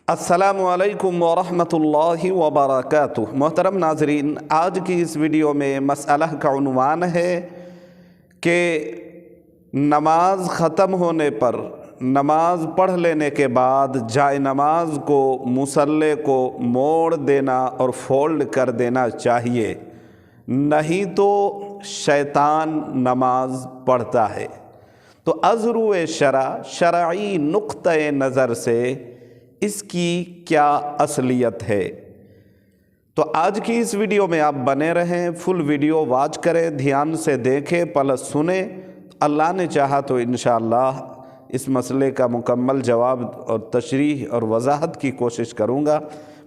अस्सलामु अलैकुम वरहमतुल्लाहि वबरकातुह। मोहतरम नाजरीन, आज की इस वीडियो में मसला का उन्वान है कि नमाज ख़त्म होने पर नमाज पढ़ लेने के बाद जाए नमाज को मुसल्ले को मोड़ देना और फोल्ड कर देना चाहिए, नहीं तो शैतान नमाज पढ़ता है। तो अज़्रुए शरई नुक्ते नज़र से इसकी क्या असलियत है। तो आज की इस वीडियो में आप बने रहें, फुल वीडियो वॉच करें, ध्यान से देखें प्लस सुने। अल्लाह ने चाहा तो इंशाअल्लाह इस मसले का मुकम्मल जवाब और तशरीह और वजाहत की कोशिश करूँगा।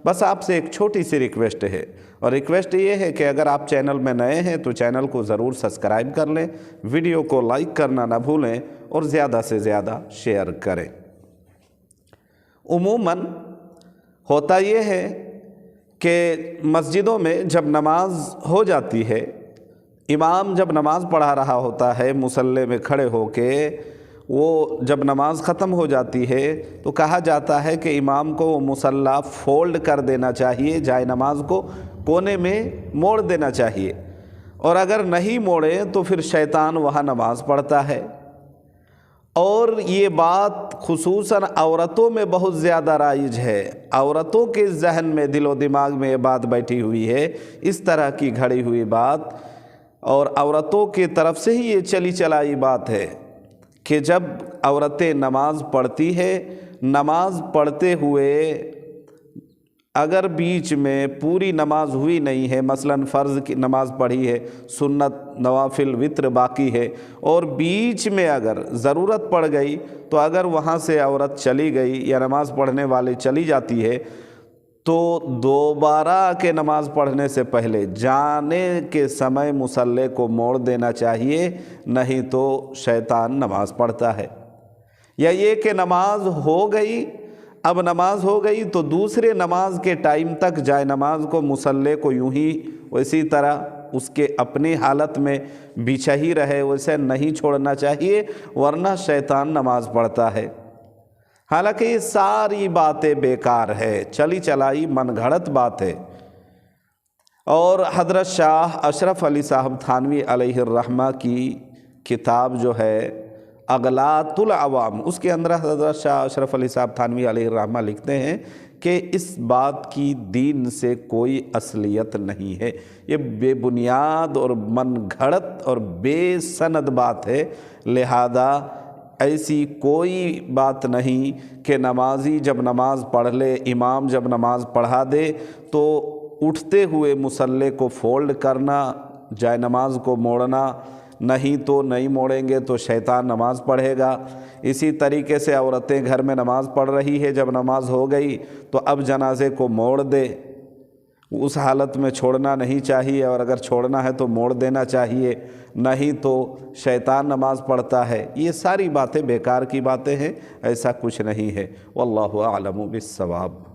बस आपसे एक छोटी सी रिक्वेस्ट है, और रिक्वेस्ट ये है कि अगर आप चैनल में नए हैं तो चैनल को ज़रूर सब्सक्राइब कर लें, वीडियो को लाइक करना ना भूलें और ज़्यादा से ज़्यादा शेयर करें। उमूमन होता ये है कि मस्जिदों में जब नमाज हो जाती है, इमाम जब नमाज पढ़ा रहा होता है मुसल्ले में खड़े होके, वो जब नमाज ख़त्म हो जाती है तो कहा जाता है कि इमाम को वो मुसल्ला फोल्ड कर देना चाहिए, जाए नमाज को कोने में मोड़ देना चाहिए, और अगर नहीं मोड़े तो फिर शैतान वहाँ नमाज पढ़ता है। और ये बात खुसूसन औरतों में बहुत ज़्यादा राइज है। औरतों के जहन में, दिलो दिमाग में ये बात बैठी हुई है, इस तरह की घड़ी हुई बात, और औरतों की तरफ से ही ये चली चलाई बात है कि जब औरतें नमाज पढ़ती है, नमाज पढ़ते हुए अगर बीच में पूरी नमाज हुई नहीं है, मसलन फ़र्ज़ की नमाज पढ़ी है, सुन्नत नवाफिल वित्र बाकी है, और बीच में अगर ज़रूरत पड़ गई तो अगर वहाँ से औरत चली गई या नमाज पढ़ने वाली चली जाती है तो दोबारा के नमाज पढ़ने से पहले जाने के समय मुसल्ले को मोड़ देना चाहिए, नहीं तो शैतान नमाज पढ़ता है। या ये कि नमाज हो गई, अब नमाज हो गई तो दूसरे नमाज के टाइम तक जाए नमाज को मुसल्ले को यूं ही वैसी तरह उसके अपनी हालत में बिछा ही रहे, वैसे नहीं छोड़ना चाहिए, वरना शैतान नमाज पढ़ता है। हालांकि ये सारी बातें बेकार है, चली चलाई मनगढ़ंत बात है। और हज़रत शाह अशरफ अली साहब थानवी अलैहिर्रहमा की किताब जो है अगलातुल अवाम, उसके अंदर हज़रत शाह अशरफ अली साहब थानवी अलैहिर्रहमा लिखते हैं कि इस बात की दीन से कोई असलियत नहीं है, ये बेबुनियाद और मनगढ़ंत और बेसनद बात है। लिहाजा ऐसी कोई बात नहीं कि नमाजी जब नमाज पढ़ ले, इमाम जब नमाज पढ़ा दे तो उठते हुए मुसल्ले को फोल्ड करना, जाए नमाज को मोड़ना, नहीं तो नहीं मोड़ेंगे तो शैतान नमाज पढ़ेगा। इसी तरीके से औरतें घर में नमाज पढ़ रही है, जब नमाज हो गई तो अब जनाजे को मोड़ दे, उस हालत में छोड़ना नहीं चाहिए, और अगर छोड़ना है तो मोड़ देना चाहिए, नहीं तो शैतान नमाज पढ़ता है। ये सारी बातें बेकार की बातें हैं, ऐसा कुछ नहीं है। वल्लाहु आलमु बिस्सवाब।